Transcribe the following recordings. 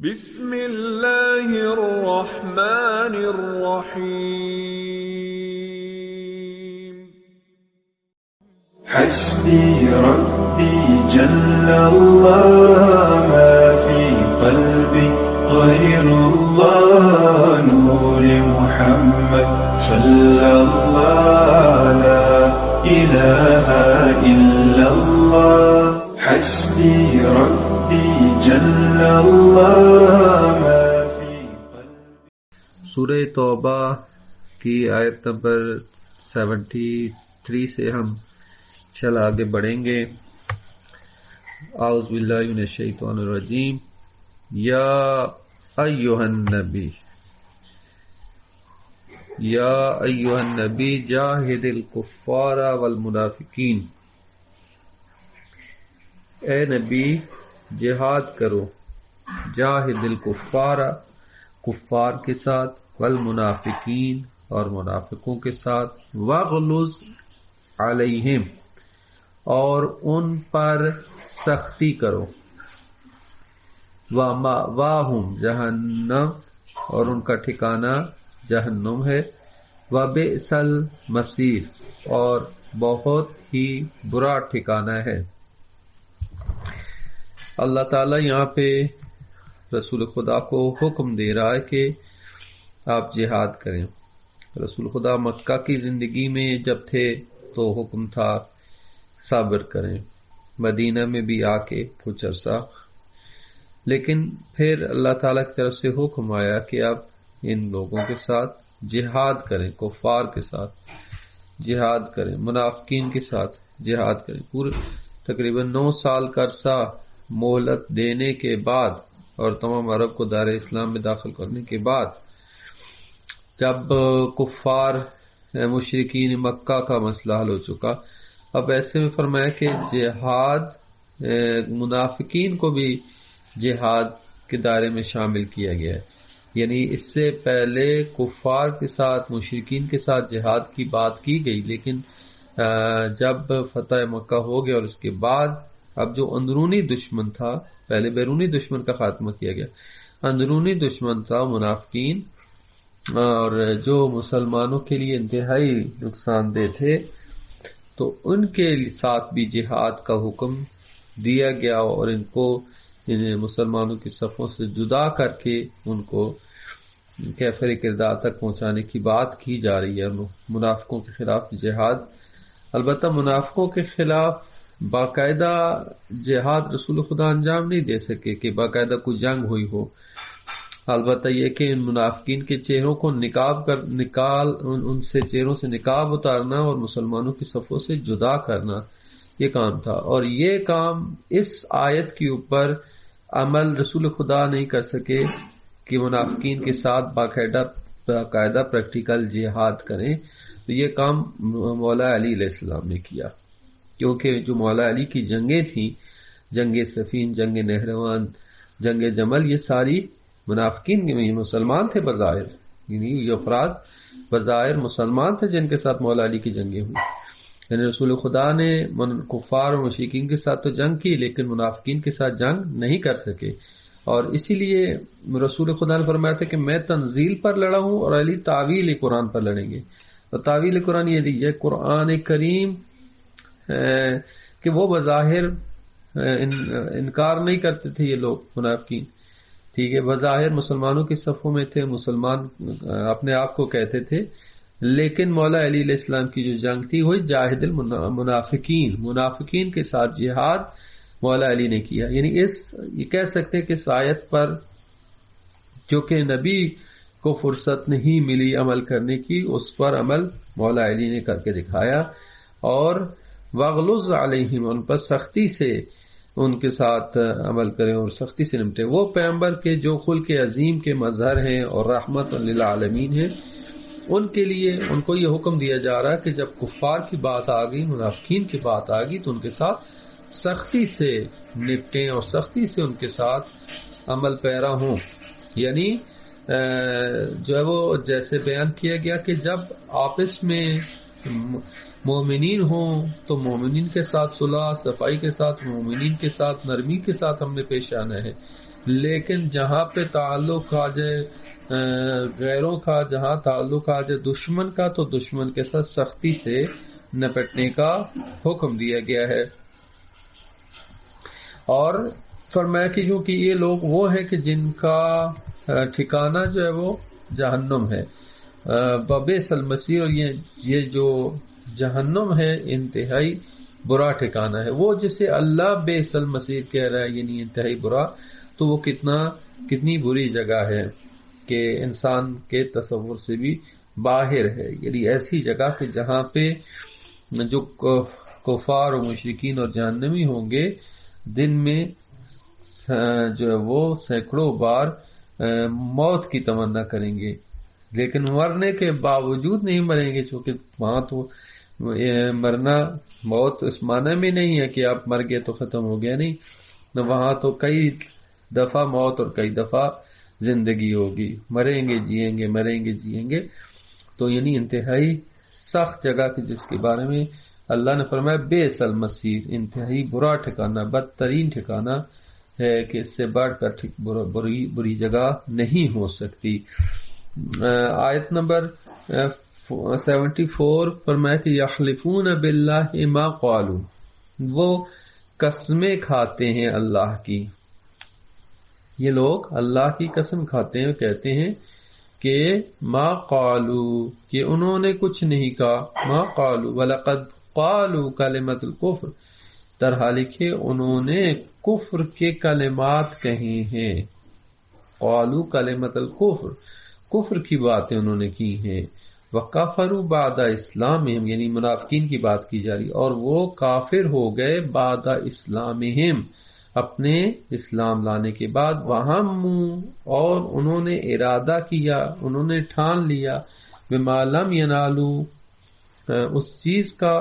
بسم اللہ الرحمن الرحیم حسبي ربي جل الله ما في قلبي غير الله نور محمد صلى الله لا إله إلا الله حسبي ربي جل الله ما في قلبي. سورہ توبہ کی آیت نمبر 73 سے ہم چل آگے بڑھیں گے. اعوذ باللہ من الشیطان الرجیم. یا ایھا النبی جاہد الکفار والمنافقین. اے نبی جہاد کرو، جاہد الکفار کفار کے ساتھ، والمنافقین اور منافقوں کے ساتھ، واغلظ علیہم اور ان پر سختی کرو، وَمَأْوَاهُمْ جہنم اور ان کا ٹھکانہ جہنم ہے، وَبِئْسَ الْمَصِيرُ اور بہت ہی برا ٹھکانہ ہے. اللہ تعالیٰ یہاں پہ رسول خدا کو حکم دے رہا ہے کہ آپ جہاد کریں. رسول خدا مکہ کی زندگی میں جب تھے تو حکم تھا صبر کریں، مدینہ میں بھی آ کے کچھ عرصہ، لیکن پھر اللہ تعالیٰ کی طرف سے حکم آیا کہ آپ ان لوگوں کے ساتھ جہاد کریں، کفار کے ساتھ جہاد کریں، منافقین کے ساتھ جہاد کریں. پورے تقریباً 9 سال کا عرصہ مہلت دینے کے بعد اور تمام عرب کو دار اسلام میں داخل کرنے کے بعد، جب کفار مشرکین مکہ کا مسئلہ حل ہو چکا، اب ایسے میں فرمایا کہ جہاد منافقین کو بھی جہاد کے دائرے میں شامل کیا گیا ہے. یعنی اس سے پہلے کفار کے ساتھ مشرکین کے ساتھ جہاد کی بات کی گئی، لیکن جب فتح مکہ ہو گیا اور اس کے بعد اب جو اندرونی دشمن تھا، پہلے بیرونی دشمن کا خاتمہ کیا گیا، اندرونی دشمن تھا منافقین، اور جو مسلمانوں کے لیے انتہائی نقصان دہ تھے، تو ان کے ساتھ بھی جہاد کا حکم دیا گیا اور ان کو مسلمانوں کی صفوں سے جدا کر کے ان کو کیفر کردار تک پہنچانے کی بات کی جا رہی ہے. منافقوں کے خلاف جہاد، البتہ منافقوں کے خلاف باقاعدہ جہاد رسول خدا انجام نہیں دے سکے کہ باقاعدہ کوئی جنگ ہوئی ہو. البتہ یہ کہ ان منافقین کے چہروں کو ان سے چہروں سے نقاب اتارنا اور مسلمانوں کی صفوں سے جدا کرنا، یہ کام تھا. اور یہ کام اس آیت کے اوپر عمل رسول خدا نہیں کر سکے کہ منافقین کے ساتھ باقاعدہ پریکٹیکل جہاد کریں. تو یہ کام مولا علی علیہ السلام نے کیا، کیونکہ جو مولا علی کی جنگیں تھیں، جنگ صفین، جنگ نہروان، جنگ جمل، یہ ساری منافقین کے مسلمان تھے بظاہر، یعنی یہ افراد بظاہر مسلمان تھے جن کے ساتھ مولا علی کی جنگیں ہوئی. یعنی رسول خدا نے کفار اور مشرکین کے ساتھ تو جنگ کی، لیکن منافقین کے ساتھ جنگ نہیں کر سکے. اور اسی لیے رسول خدا نے فرمایا تھا کہ میں تنزیل پر لڑا ہوں اور علی تعویل قرآن پر لڑیں گے. تو تعویل قرآن یہ قرآن کریم کہ وہ بظاہر انکار نہیں کرتے تھے یہ لوگ منافقین، ٹھیک ہے، بظاہر مسلمانوں کی صفوں میں تھے، مسلمان اپنے آپ کو کہتے تھے، لیکن مولا علی علیہ السلام کی جو جنگ تھی وہ جاہد منافقین کے ساتھ جہاد مولا علی نے کیا. یعنی یہ کہہ سکتے ہیں کہ اس آیت پر جو کہ نبی کو فرصت نہیں ملی عمل کرنے کی، اس پر عمل مولا علی نے کر کے دکھایا. اور واغلظ علیہم، ان پر سختی سے ان کے ساتھ عمل کریں اور سختی سے نمٹے. وہ پیغمبر کے جو خلق عظیم کے مظہر ہیں اور رحمت للعالمین ہیں، ان کے لیے ان کو یہ حکم دیا جا رہا ہے کہ جب کفار کی بات آ گئی، منافقین کی بات آ گئی، تو ان کے ساتھ سختی سے نپٹیں اور سختی سے ان کے ساتھ عمل پیرا ہوں. یعنی جو ہے وہ جیسے بیان کیا گیا کہ جب آپس میں مومنین ہوں تو مومنین کے ساتھ صلح، صفائی کے ساتھ، مومنین کے ساتھ نرمی کے ساتھ ہم نے پیش آنا ہے. لیکن جہاں پہ تعلق آ جائے غیروں کا، جہاں تعلق آ جائے دشمن کا، تو دشمن کے ساتھ سختی سے نپٹنے کا حکم دیا گیا ہے۔ اور فرمایا کہ کیونکہ یہ لوگ وہ ہیں کہ جن کا ٹھکانہ جو ہے وہ جہنم ہے، بئس المصیر، اور یہ جو جہنم ہے انتہائی برا ٹھکانہ ہے۔ وہ جسے اللہ بئس المصیر کہہ رہا ہے، یعنی انتہائی برا، تو وہ کتنی بری جگہ ہے کہ انسان کے تصور سے بھی باہر ہے۔ یعنی ایسی جگہ کہ جہاں پہ جو کفار و مشرکین اور جہنمی ہوں گے دن میں جو ہے وہ سینکڑوں بار موت کی تمنا کریں گے، لیکن مرنے کے باوجود نہیں مریں گے، چونکہ وہاں تو مرنا موت اس معنی میں نہیں ہے کہ آپ مر گئے تو ختم ہو گیا، نہیں، وہاں تو کئی دفعہ موت اور کئی دفعہ زندگی ہوگی، مریں گے جئیں گے، مریں گے جئیں گے۔ تو یعنی انتہائی سخت جگہ کی جس کے بارے میں اللہ نے فرمایا بئس المصیر، انتہائی برا ٹھکانہ، بدترین ٹھکانہ ہے کہ اس سے بڑھ کر بری جگہ نہیں ہو سکتی۔ آیت نمبر 74 فرمایا کہ یحلفون باللہ ما قالوا، وہ قسمیں کھاتے ہیں اللہ کی، یہ لوگ اللہ کی قسم کھاتے ہیں، کہتے ہیں کہ ما قالوا، کہ انہوں نے کچھ نہیں کہا، ما قالوا ولقد قالوا کلمۃ الکفر، در حالی کہ انہوں نے کفر کے کلمات کہے ہیں، قالوا کلمۃ الکفر، کفر کی باتیں انہوں نے کی ہیں، وکفروا بعد اسلامہم، یعنی منافقین کی بات کی جا رہی، اور وہ کافر ہو گئے بعد اسلامہم، اپنے اسلام لانے کے بعد، وہموا، اور انہوں نے ارادہ کیا، انہوں نے ٹھان لیا، بما لم ینالوا، اس چیز کا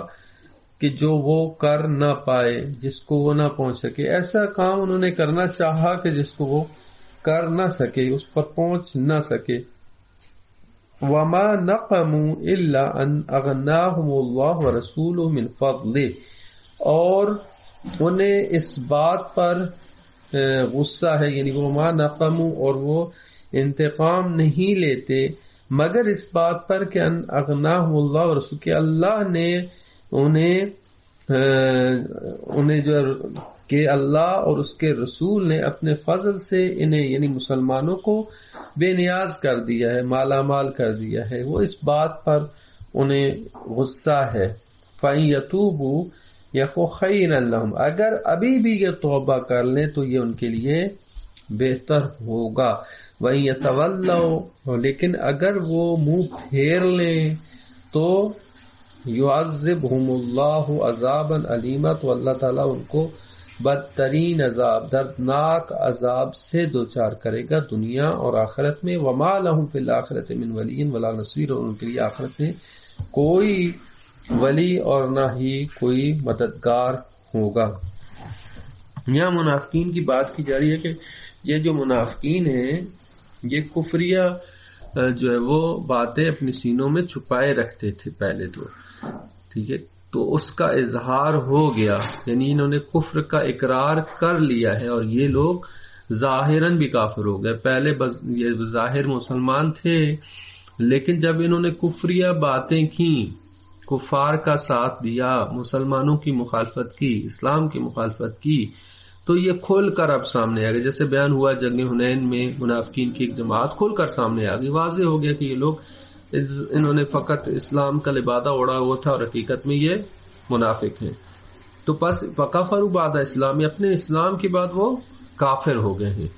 کہ جو وہ کر نہ پائے، جس کو وہ نہ پہنچ سکے، ایسا کام انہوں نے کرنا چاہا کہ جس کو وہ کر نہ سکے، اس پر پہنچ نہ سکے۔ وما نقموا الا ان اغناهم اللہ ورسولہ من فضلہ، اور انہیں اس بات پر غصہ ہے، یعنی وما نقموا، اور وہ انتقام نہیں لیتے مگر اس بات پر کہ ان اغناهم اللہ ورسولہ، کہ اللہ نے انہیں جو کہ اللہ اور اس کے رسول نے اپنے فضل سے انہیں یعنی مسلمانوں کو بے نیاز کر دیا ہے، مالا مال کر دیا ہے، وہ اس بات پر انہیں غصہ ہے۔ فَإِن يَتُوبُوا يَكُ خَيْرًا لَهُمْ، اگر ابھی بھی یہ توبہ کر لیں تو یہ ان کے لیے بہتر ہوگا۔ وَإِن يَتَوَلَّوْا، لیکن اگر وہ منہ پھیر لیں تو يُعَذِّبْهُمُ اللَّهُ عَذَابًا عَلِيمًا، تو اللہ تعالیٰ ان کو بدترین عذاب، دردناک عذاب سے دوچار کرے گا دنیا اور آخرت میں۔ وَمَا لَهُمْ فِي الْآخِرَةِ مِنْ وَلِيٍّ وَلَا نَصِيرٍ، اور ان کے لیے آخرت میں کوئی ولی اور نہ ہی کوئی مددگار ہوگا۔ یہاں منافقین کی بات کی جا رہی ہے کہ یہ جو منافقین ہیں یہ کفریہ جو ہے وہ باتیں اپنے سینوں میں چھپائے رکھتے تھے پہلے تو، ٹھیک ہے، تو اس کا اظہار ہو گیا، یعنی انہوں نے کفر کا اقرار کر لیا ہے، اور یہ لوگ ظاہراً بھی کافر ہو گئے۔ پہلے یہ ظاہر مسلمان تھے، لیکن جب انہوں نے کفریہ باتیں کی، کفار کا ساتھ دیا، مسلمانوں کی مخالفت کی، اسلام کی مخالفت کی، تو یہ کھل کر اب سامنے آ گئے، جیسے بیان ہوا جنگ حنین میں منافقین کی ایک جماعت کھل کر سامنے آ گئی، واضح ہو گیا کہ یہ لوگ انہوں نے فقط اسلام کا لبادہ اڑا ہوا تھا اور حقیقت میں یہ منافق ہیں۔ تو پس وکفروا بعد اسلام، اپنے اسلام کے بعد وہ کافر ہو گئے ہیں،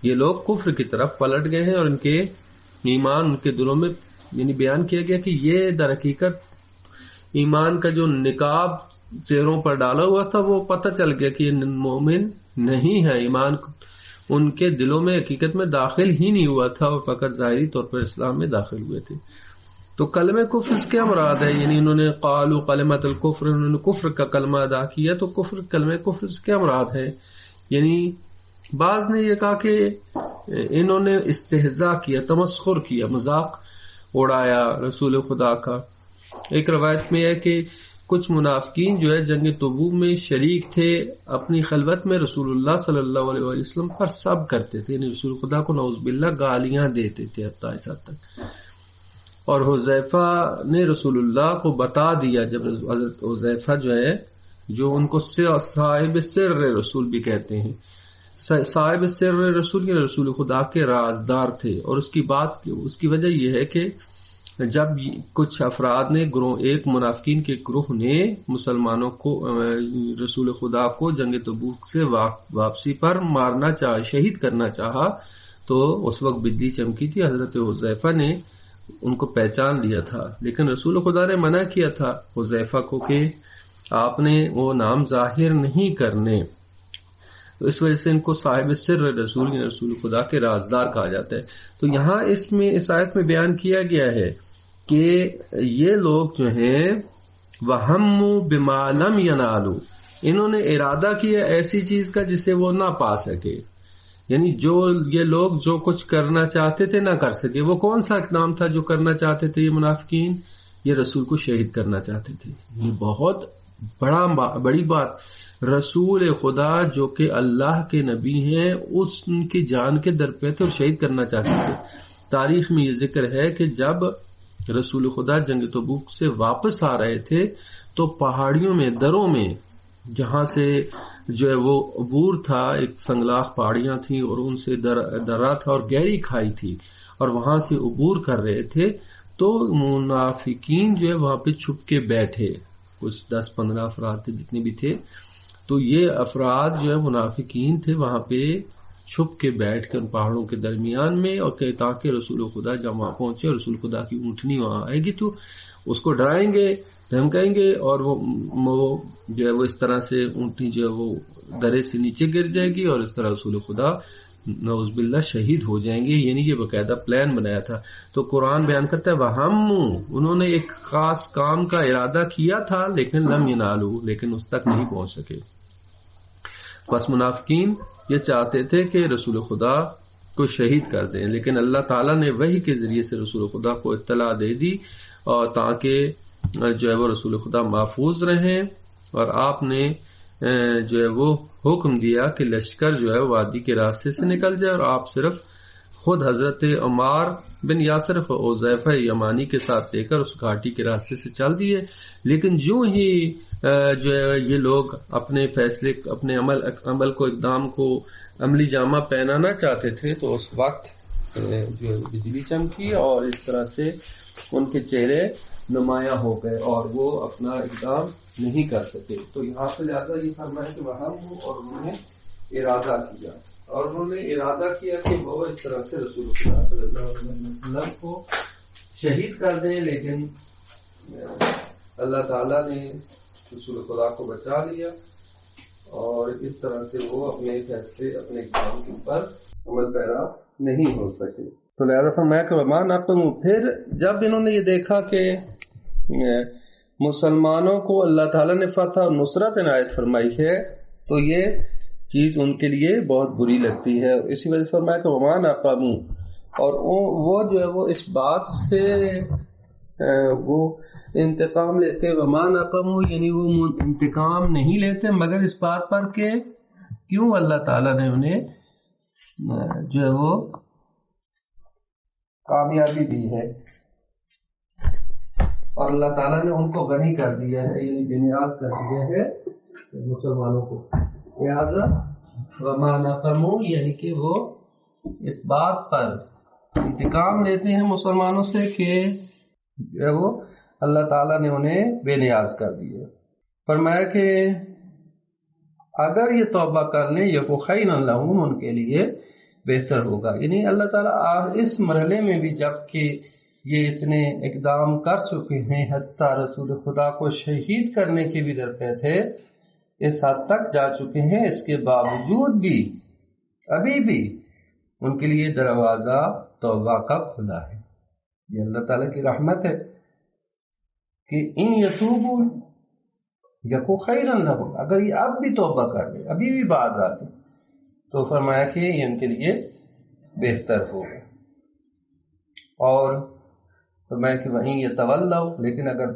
یہ لوگ کفر کی طرف پلٹ گئے ہیں، اور ان کے ایمان ان کے دلوں میں یعنی بیان کیا گیا کہ یہ در حقیقت ایمان کا جو نقاب چہروں پر ڈالا ہوا تھا وہ پتہ چل گیا کہ یہ مومن نہیں ہے، ایمان ان کے دلوں میں حقیقت میں داخل ہی نہیں ہوا تھا، اور فقط ظاہری طور پر اسلام میں داخل ہوئے تھے۔ تو کلمہ کفر سے کیا مراد ہے؟ یعنی انہوں نے قالوا کلمۃ الکفر، انہوں نے کفر کا کلمہ ادا کیا، تو کلمہ کفر سے کیا مراد ہے؟ یعنی بعض نے یہ کہا کہ انہوں نے استہزاء کیا، تمسخر کیا، مذاق اڑایا رسول خدا کا۔ ایک روایت میں ہے کہ کچھ منافقین جو ہے جنگ تبوک میں شریک تھے، اپنی خلوت میں رسول اللہ صلی اللہ علیہ وسلم پر سب کرتے تھے، یعنی رسول خدا کو نعوذ باللہ گالیاں دیتے تھے حتیٰ اس حد تک. اور حذیفہ نے رسول اللہ کو بتا دیا، جب حضرت حذیفہ جو ہے جو ان کو صاحب سر رسول بھی کہتے ہیں، صاحب سر رسول کے رسول خدا کے رازدار تھے. اور اس کی وجہ یہ ہے کہ جب کچھ افراد نے ایک منافقین کے گروہ نے مسلمانوں کو رسول خدا کو جنگ تبوک سے واپسی پر مارنا چاہا، شہید کرنا چاہا، تو اس وقت بجلی چمکی تھی. حضرت حذیفہ نے ان کو پہچان لیا تھا، لیکن رسول خدا نے منع کیا تھا حذیفہ کو کہ آپ نے وہ نام ظاہر نہیں کرنے. تو اس وجہ سے ان کو صاحب سر رسول خدا کے رازدار کہا جاتا ہے. تو یہاں اس آیت میں بیان کیا گیا ہے کہ یہ لوگ جو ہیں وَهَمُّوا بِمَا لَمْ يَنَالُوا، انہوں نے ارادہ کیا ایسی چیز کا جسے وہ نہ پا سکے، یعنی جو یہ لوگ جو کچھ کرنا چاہتے تھے نہ کر سکے. وہ کون سا اقدام تھا جو کرنا چاہتے تھے یہ منافقین؟ یہ رسول کو شہید کرنا چاہتے تھے. یہ بہت بڑی بات. رسول خدا جو کہ اللہ کے نبی ہیں، ان کی جان کے در پہ تھے اور شہید کرنا چاہتے تھے. تاریخ میں یہ ذکر ہے کہ جب رسول خدا جنگ تبوک سے واپس آ رہے تھے تو پہاڑیوں میں، دروں میں، جہاں سے جو ہے وہ عبور تھا، ایک سنگلاخ پہاڑیاں تھیں اور ان سے درہ تھا اور گہری کھائی تھی، اور وہاں سے عبور کر رہے تھے. تو منافقین جو ہے وہاں پہ چھپ کے بیٹھے، کچھ 10-15 افراد تھے جتنے بھی تھے. تو یہ افراد جو ہے منافقین تھے، وہاں پہ چھپ کے بیٹھ کے ان پہاڑوں کے درمیان میں، اور کہ تاکہ رسول خدا جب وہاں پہنچے اور رسول خدا کی اونٹنی وہاں آئے گی تو اس کو ڈرائیں گے، دھمکائیں گے، اور وہ جو ہے وہ اس طرح سے اونٹنی جو ہے وہ درے سے نیچے گر جائے گی، اور اس طرح رسول خدا نعوذ باللہ شہید ہو جائیں گے. یعنی یہ باقاعدہ پلان بنایا تھا. تو قرآن بیان کرتا ہے وَهَمُّوا، انہوں نے ایک خاص کام کا ارادہ کیا تھا لیکن لم ينالوا، لیکن اس تک نہیں پہنچ سکے. بس منافقین یہ چاہتے تھے کہ رسول خدا کو شہید کر دیں، لیکن اللہ تعالیٰ نے وحی کے ذریعے سے رسول خدا کو اطلاع دے دی، اور تاکہ جو ہے وہ رسول خدا محفوظ رہیں. اور آپ نے جو ہے وہ حکم دیا کہ لشکر جو ہے وادی کے راستے سے نکل جائے، اور آپ صرف خود حضرت عمار بن یاسر اور حذیفہ یمانی کے ساتھ لے کر اس گھاٹی کے راستے سے چل دیے. لیکن جو ہی جو ہے یہ لوگ اپنے فیصلے، اپنے عمل کو، اقدام کو عملی جامہ پہنانا چاہتے تھے، تو اس وقت جو ہے بجلی چمکی اور اس طرح سے ان کے چہرے نمایاں ہو گئے اور وہ اپنا اقدام نہیں کر سکے. تو یہاں سے لہٰذا یہ فرمایا کہ وہاں ہوں، اور انہوں نے ارادہ کیا، اور انہوں نے ارادہ کیا کہ وہ اس طرح سے رسول اللہ صلی اللہ علیہ وسلم کو شہید کر دیں، لیکن اللہ تعالیٰ نے رسول خدا کو بچا لیا، اور اس طرح سے وہ اپنے فیصلے، اپنے اقدام کے اوپر عمل پیرا نہیں ہو سکے. تو لہٰذا فرمایا کہ وَمَا نَقَمُوا، پھر جب انہوں نے یہ دیکھا کہ مسلمانوں کو اللہ تعالیٰ نے فتح اور نصرت عنایت فرمائی ہے، تو یہ چیز ان کے لیے بہت بری لگتی ہے. اسی وجہ سے فرمایا کہ وَمَا نَقَمُوا، اور وہ جو ہے وہ اس بات سے وہ انتقام لیتے. وَمَا نَقَمُوا یعنی وہ انتقام نہیں لیتے مگر اس بات پر کہ کیوں اللہ تعالیٰ نے انہیں جو ہے وہ کامیابی دی ہے، اور اللہ تعالیٰ نے ان کو غنی کر دیا ہے، یعنی بنیاد کر دیا ہے مسلمانوں کو. لہذا وَمَا نَقَمُوا یعنی کہ وہ اس بات پر انتقام لیتے ہیں مسلمانوں سے کہ جو ہے وہ اللہ تعالیٰ نے انہیں بے نیاز کر دیا. فرمایا کہ اگر یہ توبہ کر لیں یہ خیرا لہم، ان کے لیے بہتر ہوگا. یعنی اللہ تعالیٰ اس مرحلے میں بھی جب کہ یہ اتنے اقدام کر چکے ہیں، حتیٰ رسول خدا کو شہید کرنے کے بھی درپے تھے، اس حد تک جا چکے ہیں، اس کے باوجود بھی ابھی بھی ان کے لیے دروازہ توبہ کا کھلا ہے. یہ اللہ تعالیٰ کی رحمت ہے کہ ان یتوبوا یکو خیرا لہم، اگر یہ اب بھی توبہ کر لیں، ابھی بھی باز آ جائیں، تو فرمایا کہ یہ ان کے لیے بہتر ہوگا. اور فرمایا کہ وہیں یتولوا، لیکن اگر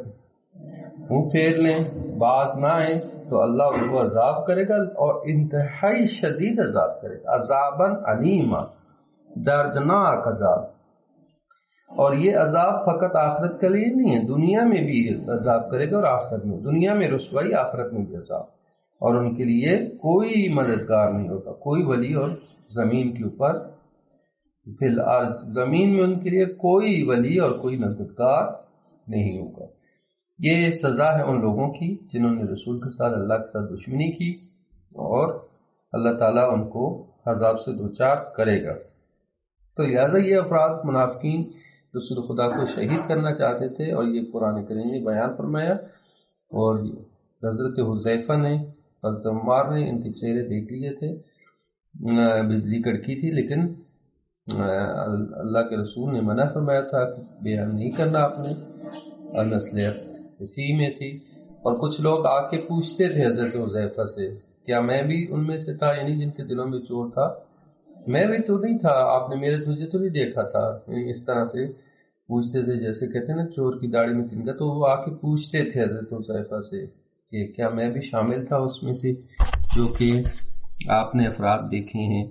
منہ پھیر لیں، باز نہ آئیں تو اللہ ان کو عذاب کرے گا، اور انتہائی شدید عذاب کرے گا، عذاباً علیما، دردناک عذاب۔ اور یہ عذاب فقط آخرت کے لیے نہیں ہے، دنیا میں بھی عذاب کرے گا، اور آخرت میں، دنیا میں رسوائی، آخرت میں بھی عذاب، اور ان کے لیے کوئی مددگار نہیں ہوگا، کوئی ولی، اور زمین کے اوپر فی الارض، زمین میں ان کے لیے کوئی ولی اور کوئی مددگار نہیں ہوگا۔ یہ سزا ہے ان لوگوں کی جنہوں نے رسول کے ساتھ، اللہ کے ساتھ دشمنی کی، اور اللہ تعالیٰ ان کو عذاب سے دوچار کرے گا۔ تو لہٰذا یہ افراد منافقین رسول خدا کو شہید کرنا چاہتے تھے، اور یہ قرآن کریم نے بیان فرمایا، اور حضرت حذیفہ نے، حضرت عمار نے ان کے چہرے دیکھ لیے تھے، بجلی کڑکی تھی، لیکن اللہ کے رسول نے منع فرمایا تھا کہ بیان نہیں کرنا آپ نے، اور نصیحت اسی میں تھی۔ اور کچھ لوگ آ کے پوچھتے تھے حضرت حذیفہ سے، کیا میں بھی ان میں سے تھا، یعنی جن کے دلوں میں چور تھا؟ میں بھی تو نہیں تھا، آپ نے مجھے تو نہیں دیکھا تھا، یعنی اس طرح سے پوچھتے تھے، جیسے کہتے ہیں نا چور کی داڑھی میں تنکا، تو وہ آ کے پوچھتے تھے حضرت حذیفہ سے کہ کیا میں بھی شامل تھا اس میں سے جو کہ آپ نے افراد دیکھے ہیں۔